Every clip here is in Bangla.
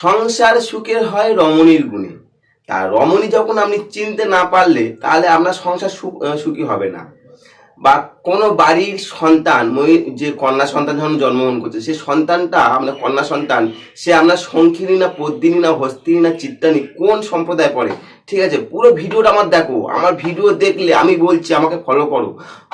সংসার সুখের হয় রমণীর গুণে। তা রমণী যখন আপনি চিনতে না পারলে তাহলে আপনার সংসার সুখী হবে না। বা কোনো বাড়ির সন্তান যে কন্যা সন্তান যখন জন্মগ্রহণ করছে, সেই সন্তানটা আপনার কন্যা সন্তান, সে আপনার শঙ্খিনী না পদ্মিনী না হস্তিনী না চিত্তানী কোন সম্প্রদায় পড়ে, ঠিক আছে, পুরো ভিডিওটা আমার দেখো। আমার ভিডিও দেখলে আমি বলছি আমাকে ফলো করো,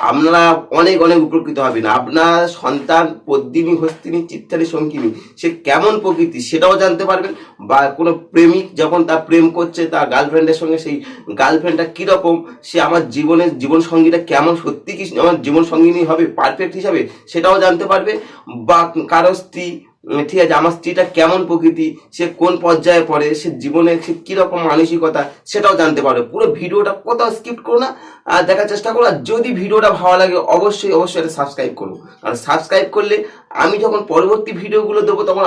আপনারা অনেক অনেক উপকৃত হবেন। আপনার সন্তান পদ্মিনী হস্তিনী চিত্তানী শঙ্খিনী সে কেমন প্রকৃতি সেটাও জানতে পারবেন। বা কোনো প্রেমিক যখন তার প্রেম করছে তার গার্লফ্রেন্ডের সঙ্গে, সেই গার্লফ্রেন্ডটা কীরকম, সে আমার জীবনের জীবন সঙ্গীটা কেমন, সত্যি কি আমার জীবন সঙ্গিনী হবে পারফেক্ট হিসাবে, সেটাও জানতে পারবে। বা কারো স্ত্রী, ঠিক আছে, আমার স্ত্রীটা কেমন প্রকৃতি, সে কোন পর্যায়ে পড়ে, সে জীবনে সে কিরকম মানসিকতা, সেটাও জানতে পারবে। পুরো ভিডিওটা কোথাও স্কিপ করো না, আর দেখার চেষ্টা করো। আর যদি ভিডিওটা ভালো লাগে অবশ্যই অবশ্যই এটা সাবস্ক্রাইব করো, কারণ সাবস্ক্রাইব করলে আমি যখন পরবর্তী ভিডিওগুলো দেবো তখন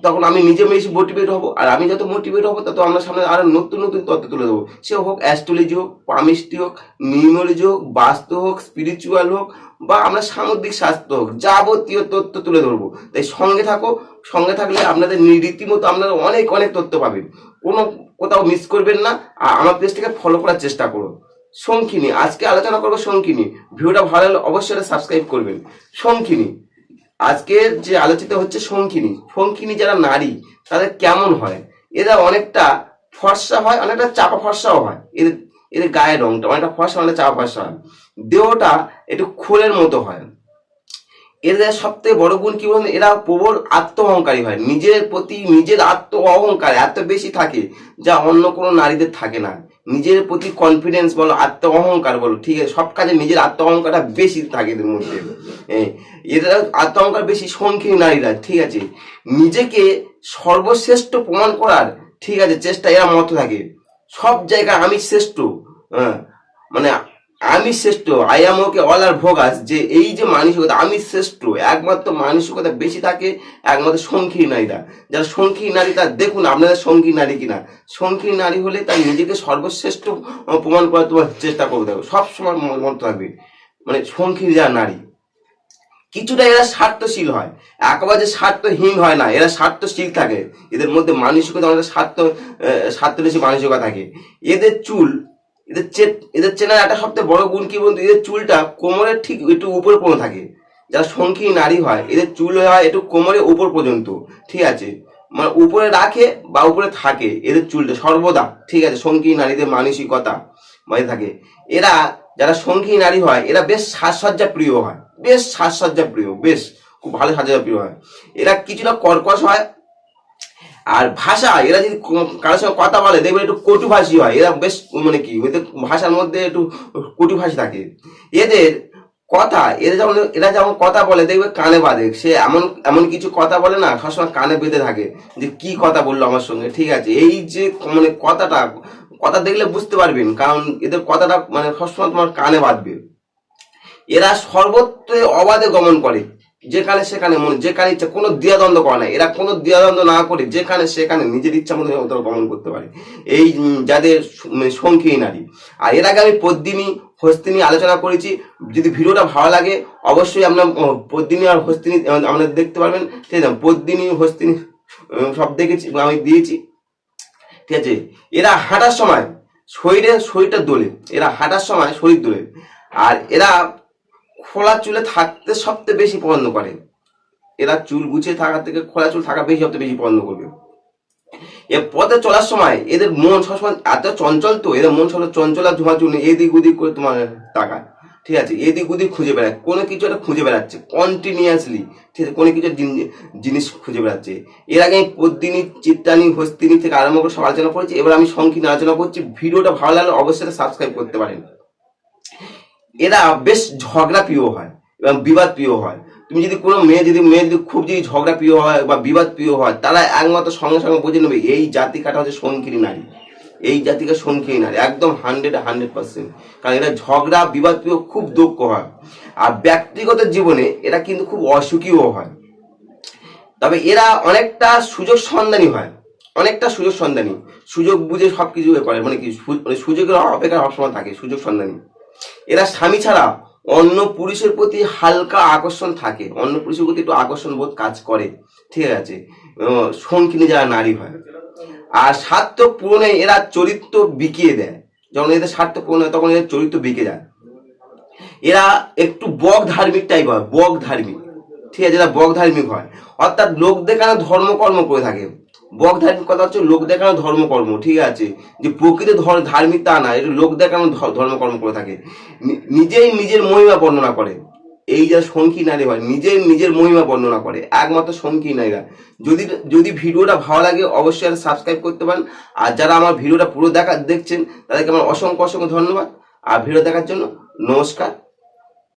তখন আমি নিজে বেশি মোটিভেট হবো, আর আমি যত মোটিভেট হবো তত আমার সামনে আরো নতুন নতুন তথ্য তুলে দেবো। সে হোক অ্যাস্ট্রোলজি হোক, পামিস্ট্রি হোক, নিউমোলজি হোক, বাস্তু হোক, স্পিরিচুয়াল হোক, বা আমরা সামুদ্রিক স্বাস্থ্য হোক, যাবতীয় তথ্য তুলে ধরবো। তাই সঙ্গে থাকো, সঙ্গে থাকলে আপনাদের রীতিমতো আপনারা অনেক অনেক তথ্য পাবেন, কোথাও মিস করবেন না। আর আমার পেজটাকে ফলো করার চেষ্টা করো। শঙ্খিনী, আজকে আলোচনা করবো শঙ্খিনী। ভিডিওটা ভালো হলে অবশ্যই সাবস্ক্রাইব করবেন। শঙ্খিনী, আজকে যে আলোচিত হচ্ছে শঙ্খিনী। শঙ্খিনী যারা নারী তাদের কেমন হয়, এরা অনেকটা ফর্সা হয়, অনেকটা চাপা ফর্সাও হয়। এদের এদের গায়ের রংটা অনেকটা ফর্সা, অনেকটা চাপা ফর্সা হয়। দেহটা একটু খোলের মতো হয়। এদের সব থেকে বড় গুণ কি বলুন, এরা প্রবল আত্ম অহংকারী হয়। নিজের প্রতি নিজের আত্ম অহংকার এত বেশি থাকে যা অন্য কোনো নারীদের থাকে না। নিজের প্রতি কনফিডেন্স বলো, আত্ম অহংকার বলো, ঠিক আছে, সব কাজে নিজের আত্ম অহংকারটা বেশি থাকে এদের মধ্যে। এদের আত্ম অহংকার বেশি শঙ্খিনী নারীরা, ঠিক আছে, নিজেকে সর্বশ্রেষ্ঠ প্রমাণ করার, ঠিক আছে, চেষ্টা এরা মত থাকে। সব জায়গায় আমি শ্রেষ্ঠ, হ্যাঁ, মানে আমি শ্রেষ্ঠ, আই এম ওকে অল আর ভোগাস, যে এই যে মানসিকতা আমি শ্রেষ্ঠ, একমাত্র মানসিকতা বেশি থাকে একমাত্র শঙ্খিনী নারীরা। যারা শঙ্খিনী নারী তার দেখুন আপনাদের শঙ্খিনী নারী কিনা। শঙ্খিনী নারী হলে তার নিজেকে সর্বশ্রেষ্ঠ প্রমাণ করার তোমার চেষ্টা করবে, দেখো সবসময় মনে থাকবে। মানে শঙ্খিনী যারা নারী কিছুটা এরা স্বার্থশীল হয়, একেবারে যে স্বার্থহীন হয় না, এরা স্বার্থশীল থাকে। এদের মধ্যে মানসিকতা অনেক স্বার্থবেশী মানসিকতা থাকে। এদের চুল, এদের চেনার একটা সবথেকে বড় গুণ কি বলতো, এদের চুলটা কোমরের ঠিক একটু উপরে পর্যন্ত থাকে। যারা শঙ্খিনী নারী হয় এদের চুল হয় একটু কোমরের উপর পর্যন্ত, ঠিক আছে, মানে উপরে রাখে বা উপরে থাকে এদের চুলটা সর্বদা, ঠিক আছে। শঙ্খিনী নারীদের মানসিকতা মানে থাকে। এরা যারা শঙ্খিনী নারী হয় এরা বেশ সাজসজ্জা প্রিয় হয়, বেশ সাজসজ্জা প্রিয়, বেশ খুব ভালো সাজসজ্জা প্রিয় হয়। এরা কিছুটা কর্কশ হয়। আর ভাষা, এরা যদি কারোর সঙ্গে কথা বলে দেখবেন একটু কটুভাষী হয়। এরা বেশ মানে কি এদের ভাষার মধ্যে একটু কটুভাষী থাকে। এদের কথা, এরা যেমন কথা বলে দেখবে কানে বাঁধে। সে এমন এমন কিছু কথা বলে না, সবসময় কানে বেঁধে থাকে যে কি কথা বললো আমার সঙ্গে, ঠিক আছে। এই যে মানে কথা দেখলে বুঝতে পারবেন, কারণ এদের কথাটা মানে সবসময় তোমার কানে বাঁধবে। এরা সর্বত্র অবাধে গমন করে, যেখানে সেখানে মনে যেখানে ইচ্ছা, কোনো দ্বিধাদ্বন্দ্ব করে না। এরা কোনো দ্বিধাদ্বন্দ্ব না করে যেখানে সেখানে নিজের ইচ্ছা মতো তারা গমন করতে পারে, এই যাদের শঙ্খিনী নারী। আর এর আগে আমি পদ্মিনী হস্তিনী আলোচনা করেছি। যদি ভিডিওটা ভালো লাগে অবশ্যই আপনার পদ্মিনী আর হস্তিনী আপনারা দেখতে পারবেন, ঠিক আছে। পদ্মিনী হস্তিনী সব দেখেছি, আমি দিয়েছি, ঠিক আছে। এরা হাঁটার সময় শরীরটা দোলে, এরা হাঁটার সময় শরীর দোলে। আর এরা খোলা চুলে থাকতে সবচেয়ে বেশি পছন্দ করে। এরা চুল গুছিয়ে থাকার থেকে খোলা চুল থাকা সবচেয়ে বেশি পছন্দ করবে। এ পথে চলার সময় এদের মন সবসময় এত চঞ্চল, তো এদের মন সবসময় চঞ্চল আর ঝুমাঝুমি, এদিক ওদিক করে তোমার তাকায়, ঠিক আছে, এদিক ওদিক খুঁজে বেড়ায়, কোনো কিছু একটা খুঁজে বেড়াচ্ছে কন্টিনিউয়াসলি, ঠিক আছে, কোনো কিছু জিনিস খুঁজে বেড়াচ্ছে। এর আগে আমি পদ্মিনী চিত্তানী হস্তিনী থেকে আরম্ভ করে সব আলোচনা করেছি। এবার আমি সংক্ষিপ্ত আলোচনা করছি। ভিডিওটা ভালো লাগলে অবশ্যই সাবস্ক্রাইব করতে পারেন। এরা বেশ ঝগড়া প্রিয় হয় এবং বিবাদ প্রিয় হয়। তুমি যদি কোনো মেয়ে যদি খুব যদি ঝগড়া প্রিয় হয় বা বিবাদ প্রিয় হয়, তারা একমাত্র সঙ্গে সঙ্গে বুঝে নেবে এই জাতিকাটা হচ্ছে শঙ্খিনী নারী, এই জাতিকা শঙ্খিনী নারী, একদম 100%। কারণ এরা ঝগড়া বিবাদ প্রিয়, খুব দক্ষ হয়। আর ব্যক্তিগত জীবনে এরা কিন্তু খুব অসুখীও হয়। তবে এরা অনেকটা সুযোগ সন্ধানী হয়, অনেকটা সুযোগ সন্ধানী, সুযোগ বুঝে সবকিছু করে, মানে কি সুযোগের অপেক্ষা সবসময় থাকে, সুযোগ সন্ধানী। এরা স্বামী ছাড়া অন্য পুরুষের প্রতি হালকা আকর্ষণ থাকে, অন্য পুরুষের প্রতি একটু আকর্ষণ বোধ কাজ করে, ঠিক আছে। শঙ্কিনী যারা নারী হয়। আর স্বার্থ পূরণে এরা চরিত্র বিকিয়ে দেয়। যখন এদের স্বার্থ পূরণ হয় তখন এদের চরিত্র বিকে যায়। এরা একটু বক ধার্মিক টাইপ হয়, বক ধার্মিক, ঠিক আছে, এরা বক ধার্মিক হয়, অর্থাৎ লোক দেখানো ধর্মকর্ম করে থাকে। বক ধার্মিক কথা হচ্ছে লোক দেখানো ধর্মকর্ম, ঠিক আছে, যে প্রকৃত ধার্মিক তা না, এটা লোক দেখানো ধর্মকর্ম করে থাকে। নিজেই নিজের মহিমা বর্ণনা করে। এই যা শঙ্কি নারী হয় নিজের মহিমা বর্ণনা করে, একমাত্র শঙ্কি নারীরা। যদি যদি ভিডিওটা ভালো লাগে অবশ্যই সাবস্ক্রাইব করতে পারেন। আর যারা আমার ভিডিওটা পুরো দেখছেন তাদেরকে আমার অসংখ্য ধন্যবাদ। আর ভিডিও দেখার জন্য নমস্কার।